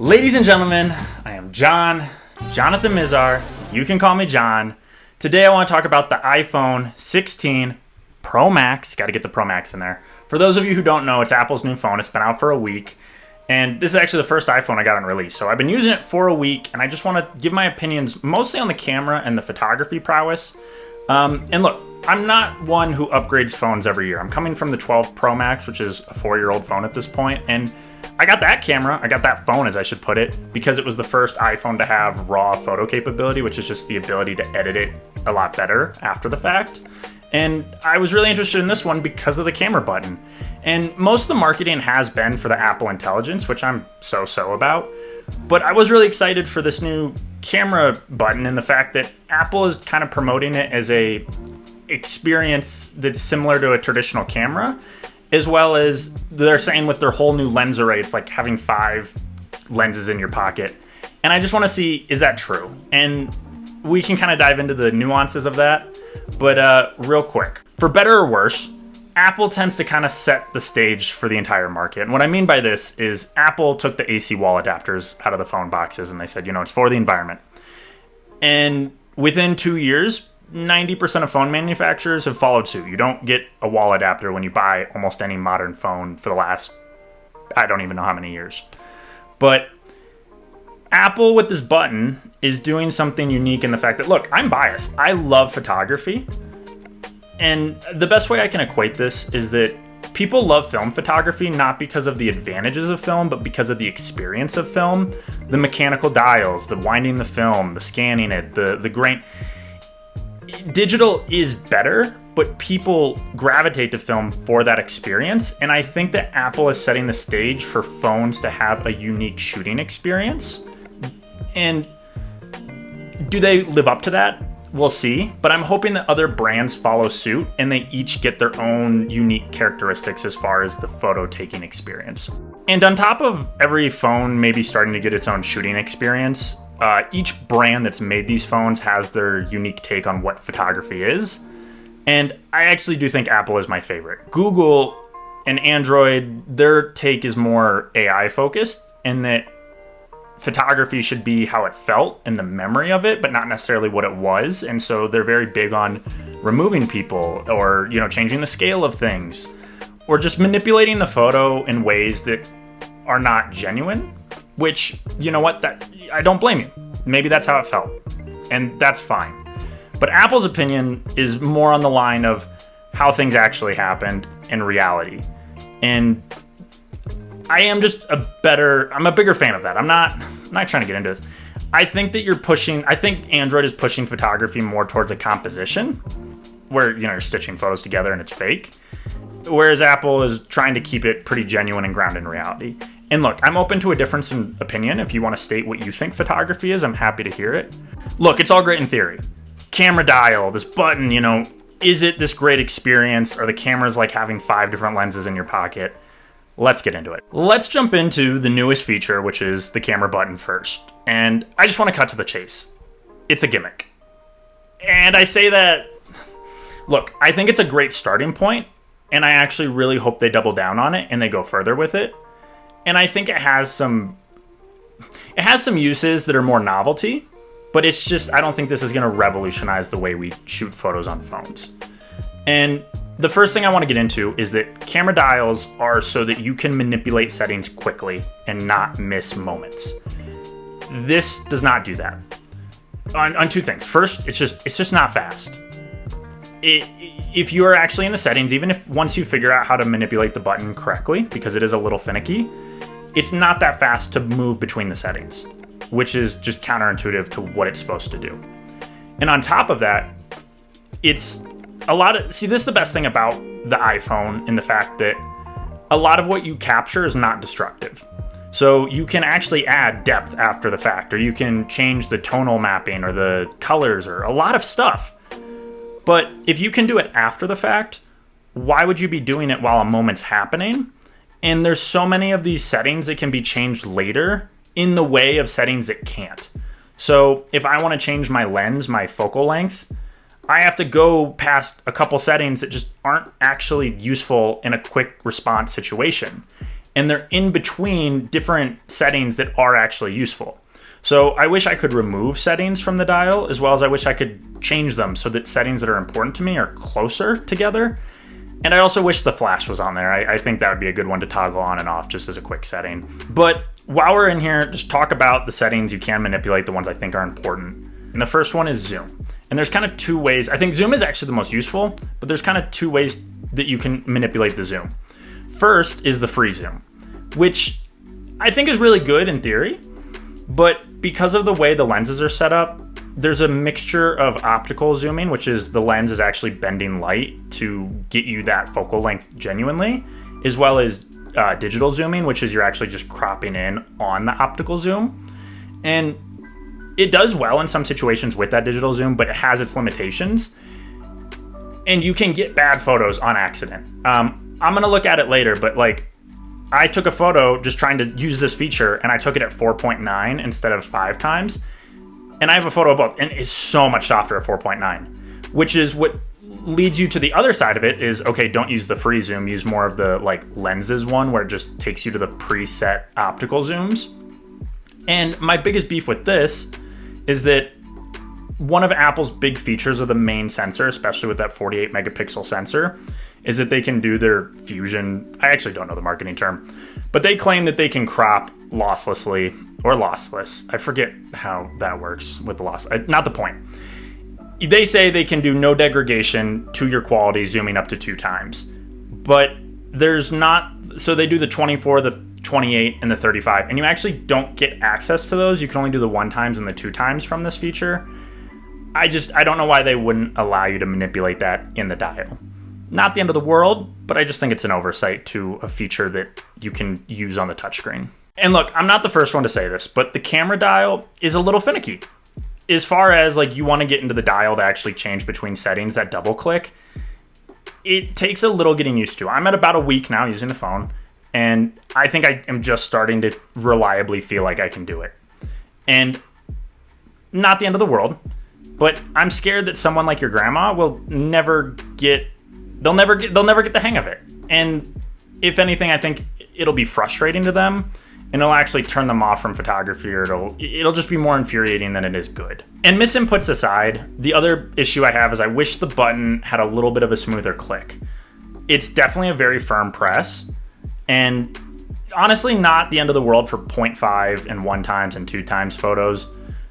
Ladies and gentlemen, I am Jonathan Mizar. You can call me John. Today I want to talk about the iPhone 16 Pro Max. Got to get the Pro Max in there. For those of you who don't know, it's Apple's new phone. It's been out for a week. And this is actually the first iPhone I got on release. So I've been using it for a week, and I just want to give my opinions mostly on the camera and the photography prowess. And look, I'm not one who upgrades phones every year. I'm coming from the 12 Pro Max, which is a 4-year-old phone at this point, and I got that camera, I got that phone as I should put it, because it was the first iPhone to have raw photo capability, which is just the ability to edit it a lot better after the fact. And I was really interested in this one because of the camera button. And most of the marketing has been for the Apple Intelligence, which I'm so about. But I was really excited for this new camera button and the fact that Apple is kind of promoting it as a experience that's similar to a traditional camera, as well as they're saying with their whole new lens array, it's like having 5 lenses in your pocket. And I just want to see, is that true? And we can kind of dive into the nuances of that. But real quick, for better or worse, Apple tends to kind of set the stage for the entire market. And what I mean by this is Apple took the AC wall adapters out of the phone boxes and they said, it's for the environment. And within 2 years, 90% of phone manufacturers have followed suit. You don't get a wall adapter when you buy almost any modern phone for the last, I don't even know how many years. But Apple with this button is doing something unique in the fact that, look, I'm biased. I love photography. And the best way I can equate this is that people love film photography not because of the advantages of film, but because of the experience of film. The mechanical dials, the winding the film, the scanning it, the grain. Digital is better, but people gravitate to film for that experience. And I think that Apple is setting the stage for phones to have a unique shooting experience. And do they live up to that? We'll see. But I'm hoping that other brands follow suit and they each get their own unique characteristics as far as the photo taking experience. And on top of every phone maybe starting to get its own shooting experience, each brand that's made these phones has their unique take on what photography is. And I actually do think Apple is my favorite. Google and Android, their take is more AI focused, and that photography should be how it felt and the memory of it, but not necessarily what it was. And so they're very big on removing people or, changing the scale of things or just manipulating the photo in ways that are not genuine, which, that I don't blame you. Maybe that's how it felt, and that's fine. But Apple's opinion is more on the line of how things actually happened in reality. And I'm a bigger fan of that. I'm not trying to get into this. I think that I think Android is pushing photography more towards a composition where, you're stitching photos together and it's fake. Whereas Apple is trying to keep it pretty genuine and grounded in reality. And look, I'm open to a difference in opinion. If you want to state what you think photography is, I'm happy to hear it. Look, it's all great in theory. Camera dial, this button, is it this great experience? Or the camera's like having 5 different lenses in your pocket? Let's get into it. Let's jump into the newest feature, which is the camera button first. And I just want to cut to the chase. It's a gimmick. And I say that, look, I think it's a great starting point, and I actually really hope they double down on it and they go further with it. And I think it has some uses that are more novelty, but it's just, I don't think this is going to revolutionize the way we shoot photos on phones. And the first thing I want to get into is that camera dials are so that you can manipulate settings quickly and not miss moments. This does not do that. On 2 things. First, it's just not fast. If you are actually in the settings, even if once you figure out how to manipulate the button correctly, because it is a little finicky, it's not that fast to move between the settings, which is just counterintuitive to what it's supposed to do. And on top of that, this is the best thing about the iPhone in the fact that a lot of what you capture is not destructive. So you can actually add depth after the fact, or you can change the tonal mapping or the colors or a lot of stuff. But if you can do it after the fact, why would you be doing it while a moment's happening? And there's so many of these settings that can be changed later in the way of settings that can't. So if I want to change my lens, my focal length, I have to go past a couple settings that just aren't actually useful in a quick response situation. and they're in between different settings that are actually useful. So I wish I could remove settings from the dial, as well as I wish I could change them so that settings that are important to me are closer together. And I also wish the flash was on there. I think that would be a good one to toggle on and off just as a quick setting. But while we're in here, just talk about the settings you can manipulate, the ones I think are important. And the first one is zoom. And there's kind of two ways. I think zoom is actually the most useful, but there's kind of two ways that you can manipulate the zoom. First is the free zoom, which I think is really good in theory, but because of the way the lenses are set up, there's a mixture of optical zooming, which is the lens is actually bending light to get you that focal length genuinely, as well as digital zooming, which is you're actually just cropping in on the optical zoom. And it does well in some situations with that digital zoom, but it has its limitations. And you can get bad photos on accident. I'm going to look at it later, but like I took a photo just trying to use this feature and I took it at 4.9 instead of 5 times. And I have a photo of both, and it's so much softer at 4.9, which is what leads you to the other side of it is, okay, don't use the free zoom, use more of the like lenses one where it just takes you to the preset optical zooms. And my biggest beef with this is that one of Apple's big features of the main sensor, especially with that 48 megapixel sensor, is that they can do their fusion. I actually don't know the marketing term, but they claim that they can crop losslessly or lossless. I forget how that works with the loss. Not the point. They say they can do no degradation to your quality, zooming up to 2 times. But there's not, so they do the 24, the 28, and the 35, and you actually don't get access to those. You can only do the 1 times and the 2 times from this feature. I don't know why they wouldn't allow you to manipulate that in the dial. Not the end of the world, but I just think it's an oversight to a feature that you can use on the touchscreen. And look, I'm not the first one to say this, but the camera dial is a little finicky. As far as like you want to get into the dial to actually change between settings, that double click, it takes a little getting used to. I'm at about a week now using the phone, and I think I am just starting to reliably feel like I can do it. And not the end of the world, but I'm scared that someone like your grandma will never get the hang of it. And if anything, I think it'll be frustrating to them, and it'll actually turn them off from photography, or it'll just be more infuriating than it is good. And misinputs aside, the other issue I have is I wish the button had a little bit of a smoother click. It's definitely a very firm press, and honestly not the end of the world for 0.5 and 1 times and 2 times photos.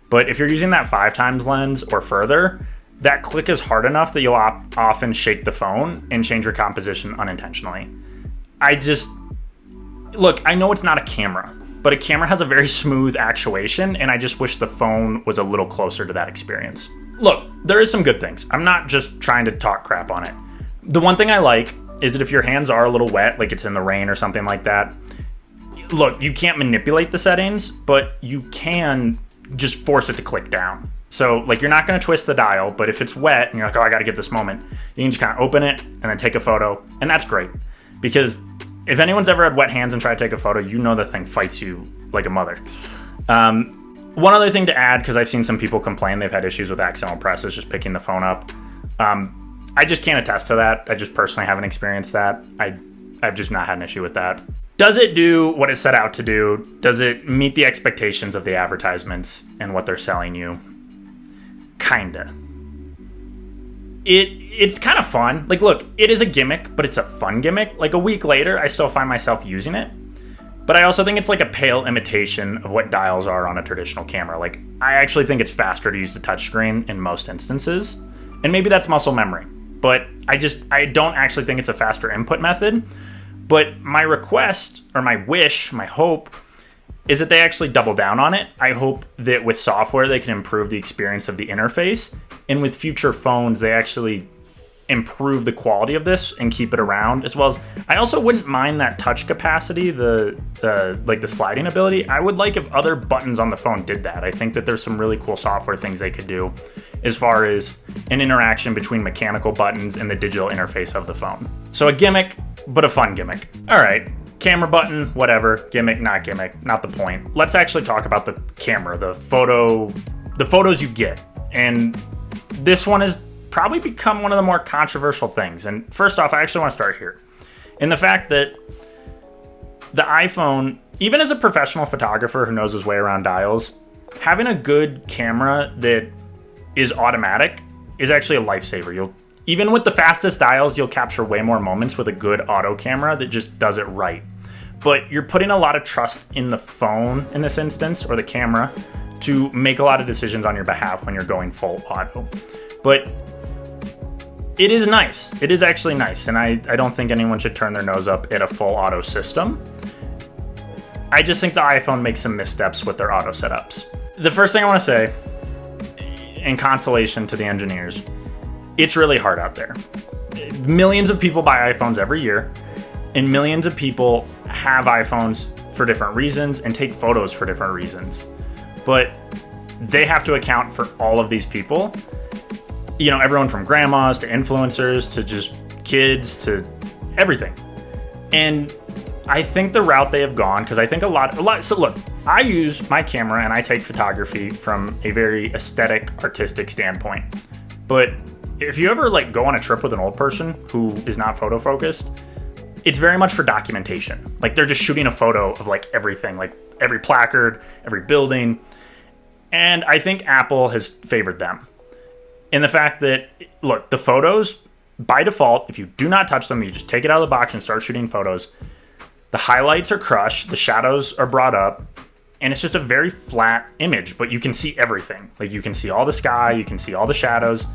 But if you're using that 5 times lens or further, that click is hard enough that you'll often shake the phone and change your composition unintentionally. Look, I know it's not a camera, but a camera has a very smooth actuation, and I just wish the phone was a little closer to that experience. Look, there is some good things. I'm not just trying to talk crap on it. The one thing I like is that if your hands are a little wet, like it's in the rain or something like that, look, you can't manipulate the settings, but you can just force it to click down. So like you're not going to twist the dial, but if it's wet and you're like, oh, I got to get this moment, you can just kind of open it and then take a photo. And that's great, because if anyone's ever had wet hands and tried to take a photo, you know the thing fights you like a mother. One other thing to add, because I've seen some people complain they've had issues with accidental presses just picking the phone up. I just can't attest to that. I just personally haven't experienced that. I've just not had an issue with that. Does it do what it set out to do? Does it meet the expectations of the advertisements and what they're selling you? Kinda. It's kind of fun. Like, look, it is a gimmick, but it's a fun gimmick. Like, a week later, I still find myself using it. But I also think it's like a pale imitation of what dials are on a traditional camera. Like, I actually think it's faster to use the touchscreen in most instances. And maybe that's muscle memory. But I don't actually think it's a faster input method. But my request, or my wish, my hope, is that they actually double down on it. I hope that with software, they can improve the experience of the interface. And with future phones, they actually improve the quality of this and keep it around, as well as I also wouldn't mind that touch capacity, the sliding ability. I would like if other buttons on the phone did that. I think that there's some really cool software things they could do as far as an interaction between mechanical buttons and the digital interface of the phone. So a gimmick, but a fun gimmick. All right, camera button, whatever, gimmick, not the point. Let's actually talk about the camera, the photos you get. And this one has probably become one of the more controversial things. And first off, I actually want to start here in the fact that the iPhone, even as a professional photographer who knows his way around dials, having a good camera that is automatic is actually a lifesaver. Even with the fastest dials, you'll capture way more moments with a good auto camera that just does it right. But you're putting a lot of trust in the phone in this instance, or the camera, to make a lot of decisions on your behalf when you're going full auto. But it is nice. It is actually nice, and I don't think anyone should turn their nose up at a full auto system. I just think the iPhone makes some missteps with their auto setups. The first thing I want to say, in consolation to the engineers, it's really hard out there. Millions of people buy iPhones every year, and millions of people have iPhones for different reasons and take photos for different reasons. But they have to account for all of these people. You know, everyone from grandmas to influencers to just kids to everything. And I think the route they have gone, because I think a lot. So look, I use my camera and I take photography from a very aesthetic, artistic standpoint. But if you ever like go on a trip with an old person who is not photo focused, it's very much for documentation. Like they're just shooting a photo of like everything, like every placard, every building. And I think Apple has favored them in the fact that, look, the photos by default, if you do not touch them, you just take it out of the box and start shooting photos. The highlights are crushed, the shadows are brought up, and it's just a very flat image, but you can see everything. Like you can see all the sky, you can see all the shadows.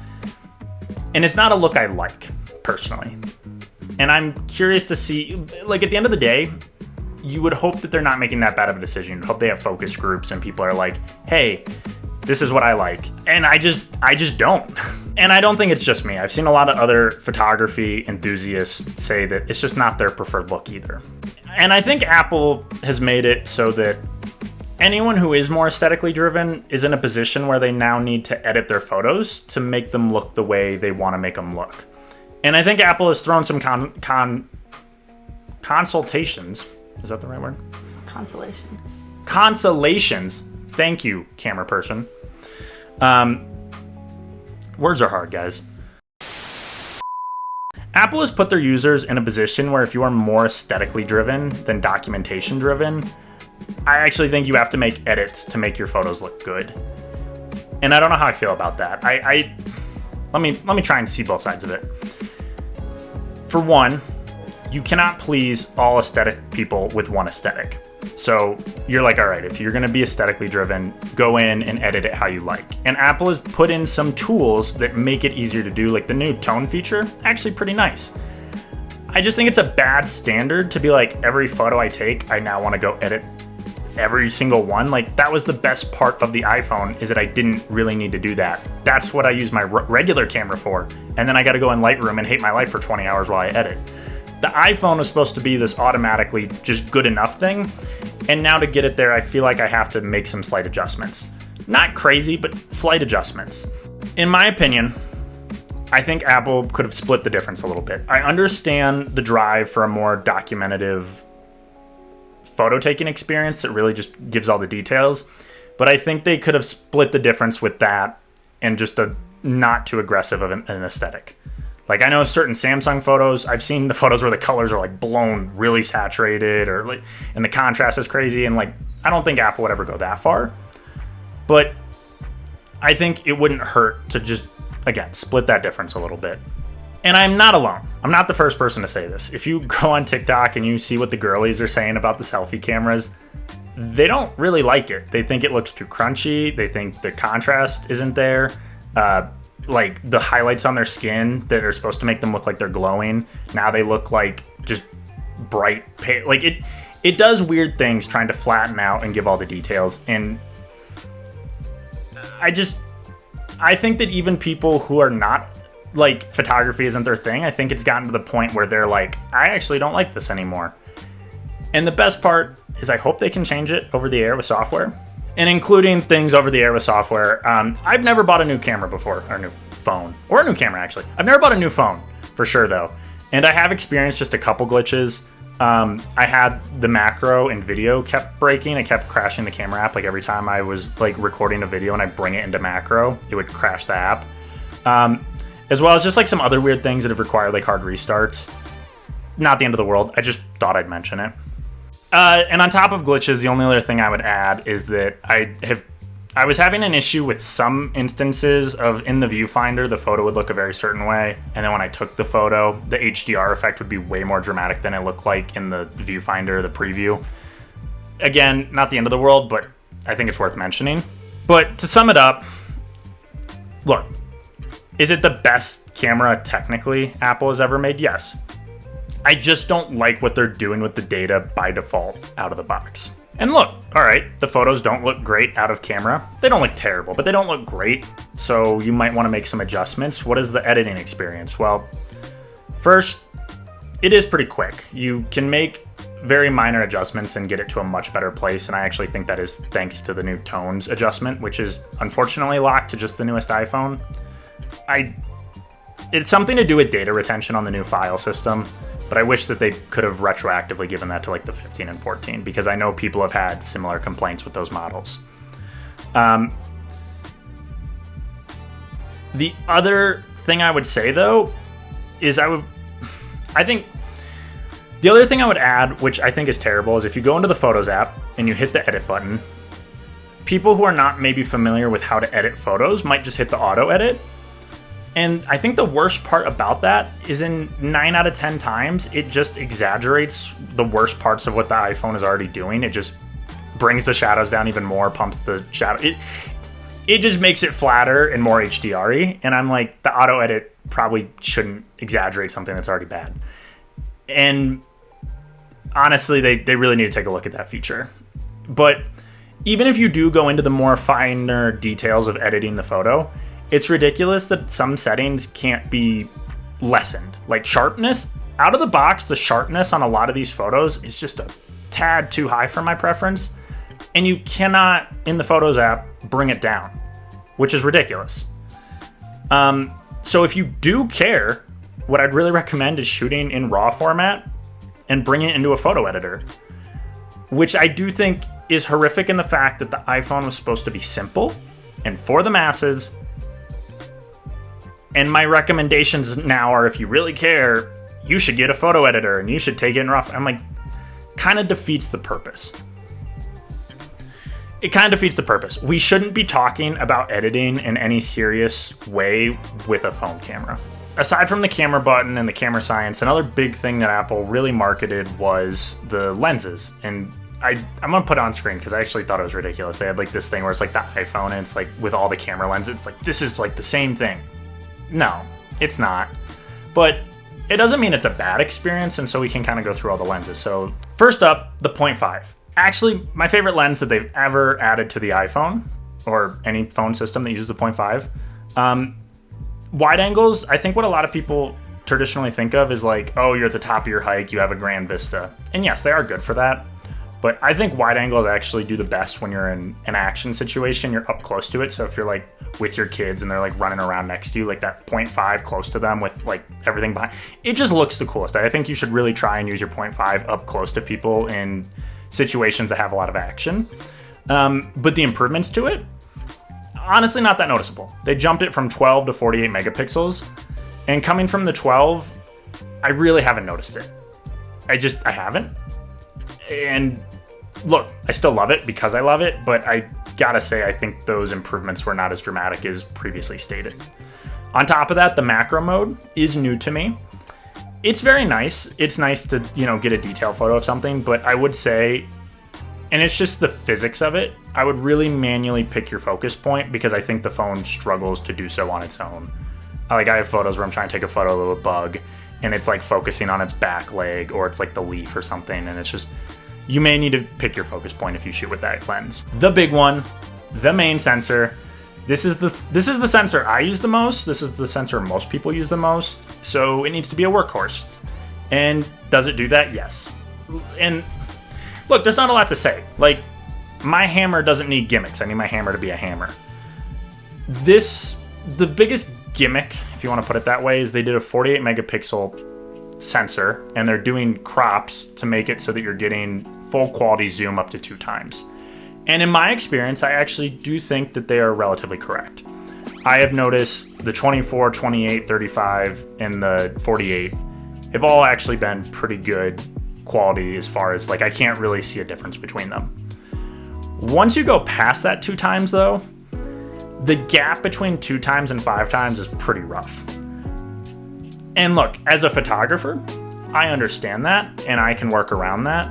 And it's not a look I like, personally. And I'm curious to see, like at the end of the day, you would hope that they're not making that bad of a decision. You'd hope they have focus groups and people are like, hey, this is what I like. And I just don't. And I don't think it's just me. I've seen a lot of other photography enthusiasts say that it's just not their preferred look either. And I think Apple has made it so that anyone who is more aesthetically driven is in a position where they now need to edit their photos to make them look the way they want to make them look. And I think Apple has thrown some consultations. Is that the right word? Consolations. Thank you, camera person. Words are hard, guys. Apple has put their users in a position where if you are more aesthetically driven than documentation driven, I actually think you have to make edits to make your photos look good. And I don't know how I feel about that. Let me try and see both sides of it. For one, you cannot please all aesthetic people with one aesthetic. So you're like, all right, if you're going to be aesthetically driven, go in and edit it how you like. And Apple has put in some tools that make it easier to do, like the new tone feature, actually pretty nice. I just think it's a bad standard to be like, every photo I take, I now want to go edit every single one. Like that was the best part of the iPhone, is that I didn't really need to do that. That's what I use my regular camera for. And then I got to go in Lightroom and hate my life for 20 hours while I edit. The iPhone was supposed to be this automatically just good enough thing. And now to get it there, I feel like I have to make some slight adjustments. Not crazy, but slight adjustments. In my opinion, I think Apple could have split the difference a little bit. I understand the drive for a more documentative photo taking experience that really just gives all the details, but I think they could have split the difference with that and just a not too aggressive of an aesthetic. Like I know certain Samsung photos, I've seen the photos where the colors are like blown really saturated, or like, and the contrast is crazy, and like I don't think Apple would ever go that far, but I think it wouldn't hurt to just, again, split that difference a little bit. And I'm not alone. I'm not the first person to say this. If you go on TikTok and you see what the girlies are saying about the selfie cameras, they don't really like it. They think it looks too crunchy. They think the contrast isn't there. Like the highlights on their skin that are supposed to make them look like they're glowing, now they look like just bright pale. Like it does weird things trying to flatten out and give all the details. And I think that even people who are not, like, photography isn't their thing, I think it's gotten to the point where they're like, I actually don't like this anymore. And the best part is I hope they can change it over the air with software. And including things over the air with software. I've never bought a new camera before, or a new phone, or a new camera actually. I've never bought a new phone, for sure though. And I have experienced just a couple glitches. I had the macro and video kept breaking. It kept crashing the camera app. Like every time I was like recording a video and I bring it into macro, it would crash the app. As well as just like some other weird things that have required like hard restarts. Not the end of the world. I just thought I'd mention it. And on top of glitches, the only other thing I would add is that I was having an issue with some instances of in the viewfinder, the photo would look a very certain way. And then when I took the photo, the HDR effect would be way more dramatic than it looked like in the viewfinder, the preview. Again, not the end of the world, but I think it's worth mentioning. But to sum it up, look, is it the best camera technically Apple has ever made? Yes. I just don't like what they're doing with the data by default out of the box. And look, all right, the photos don't look great out of camera. They don't look terrible, but they don't look great. So you might want to make some adjustments. What is the editing experience? Well, first, it is pretty quick. You can make very minor adjustments and get it to a much better place. And I actually think that is thanks to the new tones adjustment, which is unfortunately locked to just the newest iPhone. It's something to do with data retention on the new file system. But I wish that they could have retroactively given that to like the 15 and 14 because I know people have had similar complaints with those models. The other thing I would say though is the other thing I would add, which I think is terrible, is if you go into the Photos app and you hit the edit button, people who are not maybe familiar with how to edit photos might just hit the auto edit. And I think the worst part about that is in 9 out of 10 times, it just exaggerates the worst parts of what the iPhone is already doing. It just brings the shadows down even more, pumps the shadow. It just makes it flatter and more HDR-y. And I'm like, the auto edit probably shouldn't exaggerate something that's already bad. And honestly, they really need to take a look at that feature. But even if you do go into the more finer details of editing the photo, it's ridiculous that some settings can't be lessened. Like sharpness, out of the box, the sharpness on a lot of these photos is just a tad too high for my preference. And you cannot, in the Photos app, bring it down, which is ridiculous. So if you do care, what I'd really recommend is shooting in RAW format and bring it into a photo editor, which I do think is horrific in the fact that the iPhone was supposed to be simple and for the masses. And my recommendations now are, if you really care, you should get a photo editor and you should take it in RAW. I'm like, kind of defeats the purpose. It kind of defeats the purpose. We shouldn't be talking about editing in any serious way with a phone camera. Aside from the camera button and the camera science, another big thing that Apple really marketed was the lenses. And I'm gonna put it on screen because I actually thought it was ridiculous. They had like this thing where it's like the iPhone and it's like with all the camera lenses, it's like, this is like the same thing. No, it's not. But it doesn't mean it's a bad experience, and so we can kind of go through all the lenses. So first up, the 0.5. Actually, my favorite lens that they've ever added to the iPhone, or any phone system that uses the 0.5. Wide angles, I think what a lot of people traditionally think of is like, oh, you're at the top of your hike, you have a grand vista. And yes, they are good for that. But I think wide angles actually do the best when you're in an action situation, you're up close to it. So if you're like with your kids and they're like running around next to you, like that 0.5 close to them with like everything behind, it just looks the coolest. I think you should really try and use your 0.5 up close to people in situations that have a lot of action. But the improvements to it, honestly, not that noticeable. They jumped it from 12 to 48 megapixels. And coming from the 12, I really haven't noticed it. I haven't. And look, I still love it because I love it, but I gotta say, I think those improvements were not as dramatic as previously stated. On top of that, the macro mode is new to me. It's very nice. It's nice to, get a detailed photo of something, but I would say, and it's just the physics of it, I would really manually pick your focus point because I think the phone struggles to do so on its own. Like I have photos where I'm trying to take a photo of a bug and it's like focusing on its back leg or it's like the leaf or something, and it's just, you may need to pick your focus point if you shoot with that lens. The big one, the main sensor. This is the sensor I use the most. This is the sensor most people use the most. So it needs to be a workhorse. And does it do that? Yes. And look, there's not a lot to say. Like, my hammer doesn't need gimmicks. I need my hammer to be a hammer. The biggest gimmick, if you want to put it that way, is they did a 48 megapixel sensor, and they're doing crops to make it so that you're getting full quality zoom up to 2 times. And in my experience, I actually do think that they are relatively correct. I have noticed the 24, 28, 35, and the 48 have all actually been pretty good quality as far as like I can't really see a difference between them. Once you go past that 2 times though, the gap between 2 times and 5 times is pretty rough. And look, as a photographer, I understand that and I can work around that.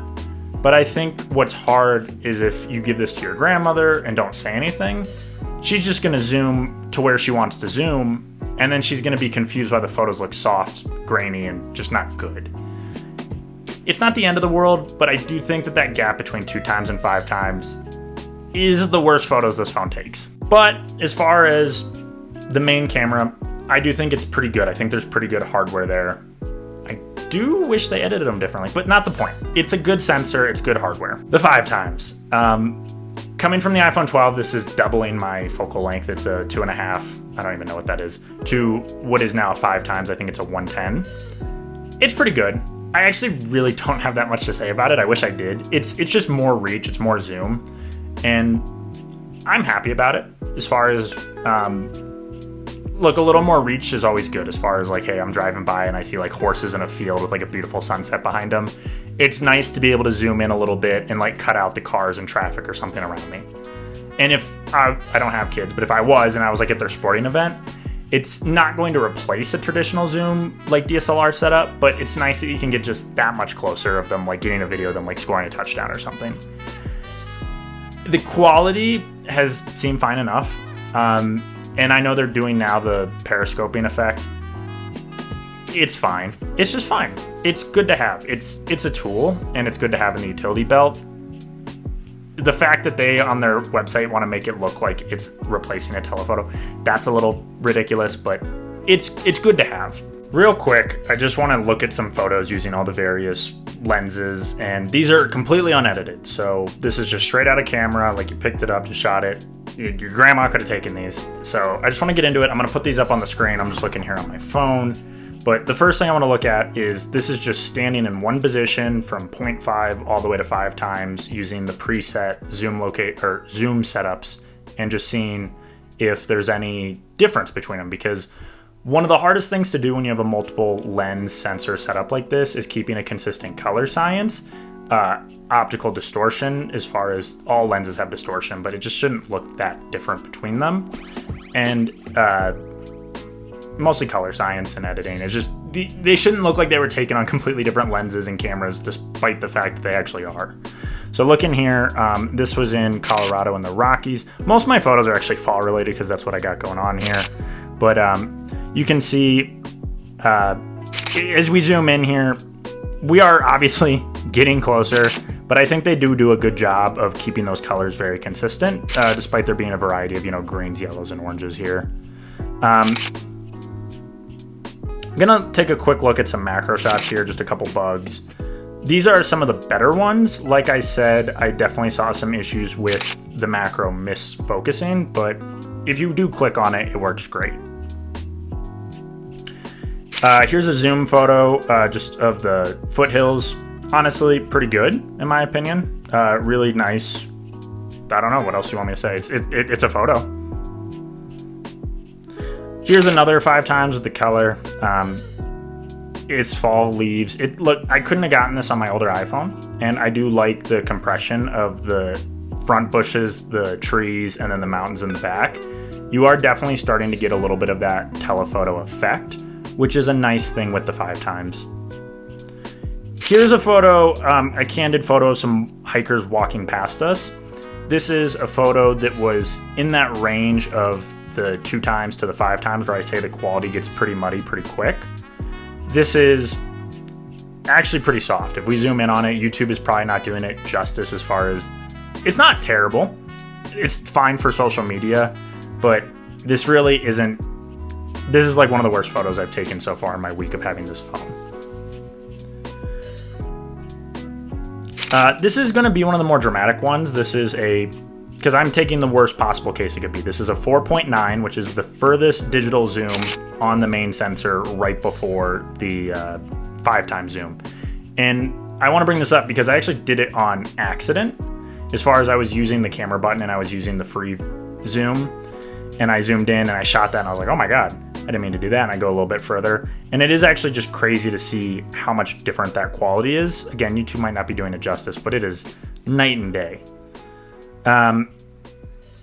But I think what's hard is if you give this to your grandmother and don't say anything, she's just gonna zoom to where she wants to zoom, and then she's gonna be confused why the photos look soft, grainy, and just not good. It's not the end of the world, but I do think that that gap between 2 times and 5 times is the worst photos this phone takes. But as far as the main camera, I do think it's pretty good. I think there's pretty good hardware there. I do wish they edited them differently, but not the point. It's a good sensor, it's good hardware. The 5 times. Coming from the iPhone 12, this is doubling my focal length. It's a 2.5, I don't even know what that is, to what is now 5 times. I think it's a 110. It's pretty good. I actually really don't have that much to say about it. I wish I did. It's just more reach, it's more zoom, and I'm happy about it. As far as, look, a little more reach is always good as far as like, hey, I'm driving by and I see like horses in a field with like a beautiful sunset behind them. It's nice to be able to zoom in a little bit and like cut out the cars and traffic or something around me. And if I don't have kids, but if I was and I was like at their sporting event, it's not going to replace a traditional zoom like DSLR setup, but it's nice that you can get just that much closer of them like getting a video of them like scoring a touchdown or something. The quality has seemed fine enough. And I know they're doing now the periscoping effect. It's fine. It's just fine. It's good to have. It's a tool, and it's good to have in the utility belt. The fact that they on their website want to make it look like it's replacing a telephoto, that's a little ridiculous, but it's good to have. Real quick, I just want to look at some photos using all the various lenses, and these are completely unedited. So this is just straight out of camera, like you picked it up, you shot it. Your grandma could have taken these. So I just want to get into it. I'm going to put these up on the screen. I'm just looking here on my phone. But the first thing I want to look at is this is just standing in one position from 0.5 all the way to 5 times using the preset zoom setups and just seeing if there's any difference between them, because one of the hardest things to do when you have a multiple lens sensor setup like this is keeping a consistent color science. Optical distortion, as far as all lenses have distortion, but it just shouldn't look that different between them. And mostly color science and editing. It's just, they shouldn't look like they were taken on completely different lenses and cameras, despite the fact that they actually are. So looking here, this was in Colorado in the Rockies. Most of my photos are actually fall related because that's what I got going on here. But you can see, as we zoom in here, we are obviously getting closer, but I think they do a good job of keeping those colors very consistent, despite there being a variety of, greens, yellows, and oranges here. I'm gonna take a quick look at some macro shots here, just a couple bugs. These are some of the better ones. Like I said, I definitely saw some issues with the macro misfocusing, but if you do click on it, it works great. Here's a zoom photo just of the foothills. Honestly, pretty good in my opinion. Really nice. I don't know what else you want me to say. It's a photo. Here's another 5 times with the color. It's fall leaves. Look, I couldn't have gotten this on my older iPhone, and I do like the compression of the front bushes, the trees, and then the mountains in the back. You are definitely starting to get a little bit of that telephoto effect, which is a nice thing with the 5 times. Here's a photo, a candid photo of some hikers walking past us. This is a photo that was in that range of the 2 times to the 5 times where I say the quality gets pretty muddy pretty quick. This is actually pretty soft. If we zoom in on it, YouTube is probably not doing it justice as far as, it's not terrible. It's fine for social media, but this really isn't, this is like one of the worst photos I've taken so far in my week of having this phone. This is going to be one of the more dramatic ones. This is because I'm taking the worst possible case it could be. This is a 4.9, which is the furthest digital zoom on the main sensor right before the 5 times zoom. And I want to bring this up because I actually did it on accident. As far as I was using the camera button and I was using the free zoom, and I zoomed in and I shot that and I was like, oh my God, I didn't mean to do that, and I go a little bit further. And it is actually just crazy to see how much different that quality is. Again, YouTube might not be doing it justice, but it is night and day.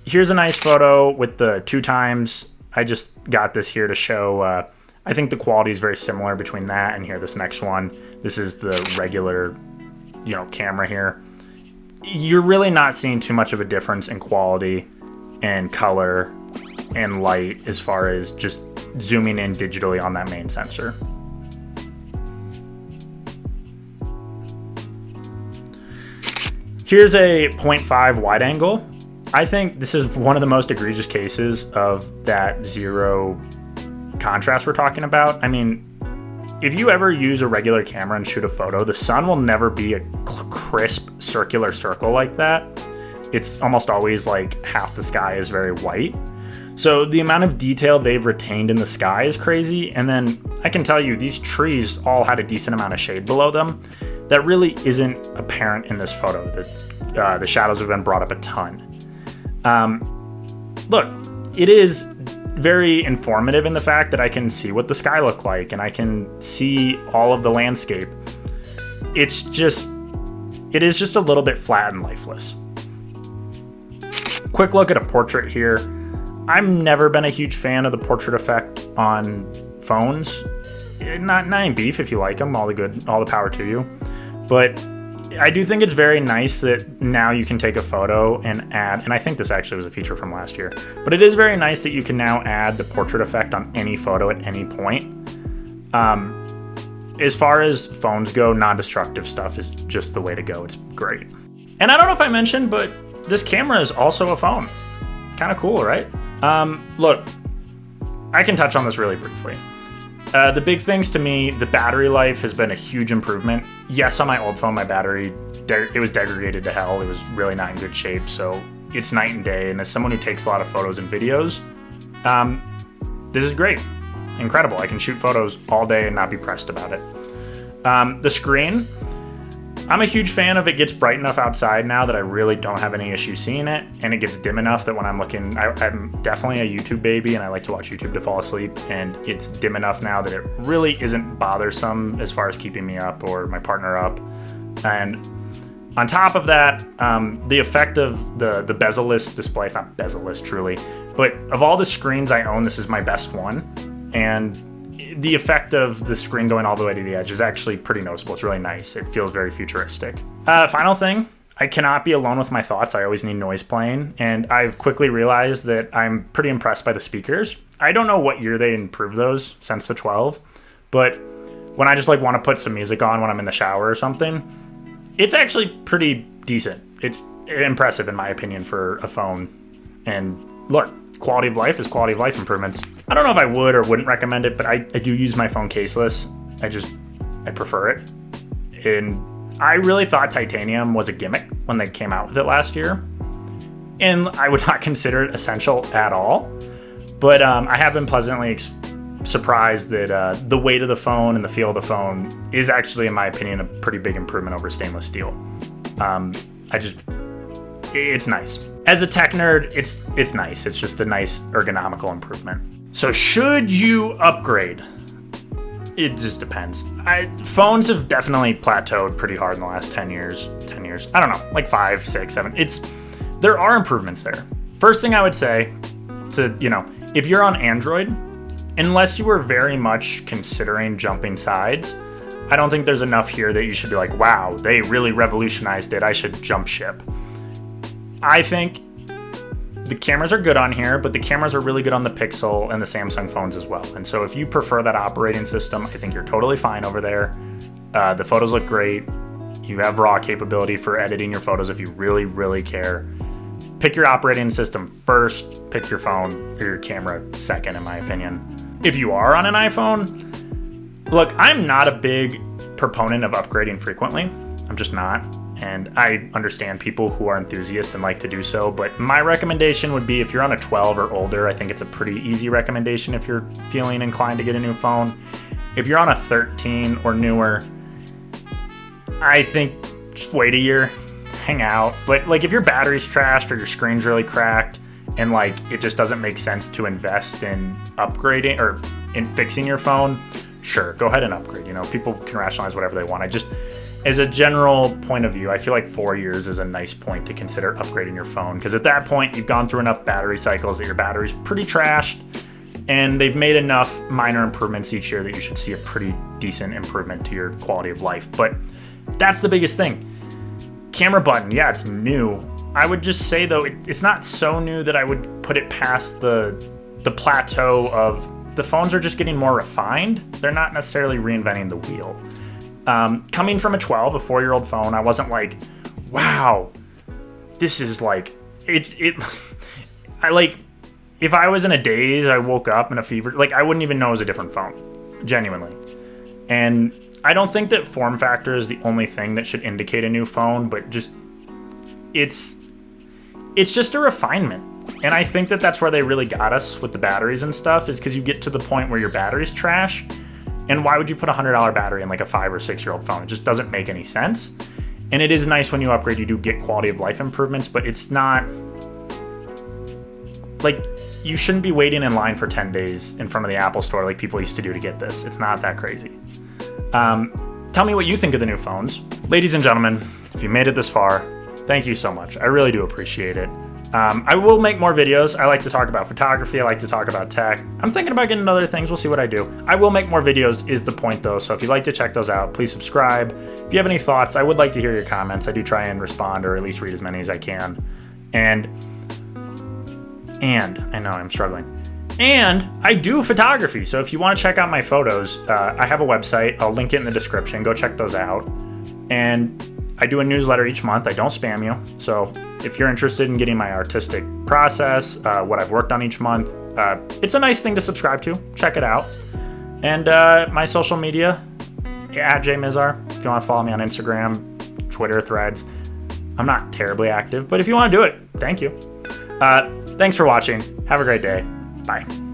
Here's a nice photo with the 2x. I just got this here to show, I think the quality is very similar between that and here, this next one. This is the regular, camera here. You're really not seeing too much of a difference in quality and color and light as far as just zooming in digitally on that main sensor. Here's a 0.5 wide angle. I think this is one of the most egregious cases of that zero contrast we're talking about. I mean, if you ever use a regular camera and shoot a photo, the sun will never be a crisp circular circle like that. It's almost always like half the sky is very white. So the amount of detail they've retained in the sky is crazy. And then I can tell you, these trees all had a decent amount of shade below them. That really isn't apparent in this photo. The shadows have been brought up a ton. Look, it is very informative in the fact that I can see what the sky looked like and I can see all of the landscape. It is just a little bit flat and lifeless. Quick look at a portrait here. I've never been a huge fan of the portrait effect on phones. Not in beef if you like them, all the power to you. But I do think it's very nice that now you can take a photo and add, and I think this actually was a feature from last year, but it is very nice that you can now add the portrait effect on any photo at any point. As far as phones go, non-destructive stuff is just the way to go. It's great. And I don't know if I mentioned, but this camera is also a phone. Kind of cool, right? Look, I can touch on this really briefly. The big things to me, the battery life has been a huge improvement. Yes, on my old phone, my battery, it was degraded to hell. It was really not in good shape, so it's night and day. And as someone who takes a lot of photos and videos, this is great. Incredible. I can shoot photos all day and not be pressed about it. The screen, I'm a huge fan of it. Gets bright enough outside now that I really don't have any issue seeing it, and it gets dim enough that when I'm looking, I'm definitely a YouTube baby and I like to watch YouTube to fall asleep, and it's dim enough now that it really isn't bothersome as far as keeping me up or my partner up. And on top of that, the effect of the bezel-less display, it's not bezel-less truly, but of all the screens I own, this is my best one. And the effect of the screen going all the way to the edge is actually pretty noticeable. It's really nice. It feels very futuristic. Final thing, I cannot be alone with my thoughts. I always need noise playing, and I've quickly realized that I'm pretty impressed by the speakers. I don't know what year they improved those since the 12, but when I just want to put some music on when I'm in the shower or something, it's actually pretty decent. It's impressive in my opinion for a phone. And look, quality of life is quality of life improvements. I don't know if I would or wouldn't recommend it, but I do use my phone caseless. I prefer it. And I really thought titanium was a gimmick when they came out with it last year. And I would not consider it essential at all. But I have been pleasantly surprised that the weight of the phone and the feel of the phone is actually, in my opinion, a pretty big improvement over stainless steel. It's nice. As a tech nerd, it's nice. It's just a nice ergonomical improvement. So should you upgrade? It just depends. Phones have definitely plateaued pretty hard in the last 10 years. I don't know, 5, 6, 7. There are improvements there. First thing I would say if you're on Android, unless you were very much considering jumping sides, I don't think there's enough here that you should be like, wow, they really revolutionized it. I should jump ship. I think the cameras are good on here, but the cameras are really good on the Pixel and the Samsung phones as well. And so if you prefer that operating system, I think you're totally fine over there. The photos look great. You have RAW capability for editing your photos if you really, really care. Pick your operating system first, pick your phone or your camera second, in my opinion. If you are on an iPhone, look, I'm not a big proponent of upgrading frequently. I'm just not. And I understand people who are enthusiasts and like to do so, but my recommendation would be if you're on a 12 or older, I think it's a pretty easy recommendation if you're feeling inclined to get a new phone. If you're on a 13 or newer, I think just wait a year, hang out. But if your battery's trashed or your screen's really cracked and like it just doesn't make sense to invest in upgrading or in fixing your phone, sure, go ahead and upgrade. You know, people can rationalize whatever they want. I just, as a general point of view, I feel like 4 years is a nice point to consider upgrading your phone, because at that point you've gone through enough battery cycles that your battery's pretty trashed, and they've made enough minor improvements each year that you should see a pretty decent improvement to your quality of life. But that's the biggest thing. Camera button, yeah, it's new. I would just say though, it's not so new that I would put it past the plateau of the phones are just getting more refined. They're not necessarily reinventing the wheel. Coming from a 4-year-old phone, I wasn't like, wow, this is like, I like, if I was in a daze, I woke up in a fever, like I wouldn't even know it was a different phone, genuinely. And I don't think that form factor is the only thing that should indicate a new phone, but just, it's just a refinement. And I think that that's where they really got us with the batteries and stuff, is because you get to the point where your battery's trash. And why would you put a $100 battery in like a 5 or 6-year-old phone? It just doesn't make any sense. And it is nice when you upgrade, you do get quality of life improvements, but it's not like, you shouldn't be waiting in line for 10 days in front of the Apple store like people used to do to get this. It's not that crazy. Tell me what you think of the new phones. Ladies and gentlemen, if you made it this far, thank you so much. I really do appreciate it. I will make more videos. I like to talk about photography. I like to talk about tech. I'm thinking about getting other things. We'll see what I do. I will make more videos is the point though. So if you'd like to check those out, please subscribe. If you have any thoughts, I would like to hear your comments. I do try and respond, or at least read as many as I can. And I know I'm struggling. And I do photography. So if you want to check out my photos, I have a website. I'll link it in the description. Go check those out. And I do a newsletter each month. I don't spam you. So if you're interested in getting my artistic process, what I've worked on each month, it's a nice thing to subscribe to. Check it out. And my social media, at @jmizar. If you want to follow me on Instagram, Twitter, Threads. I'm not terribly active, but if you want to do it, thank you. Thanks for watching. Have a great day. Bye.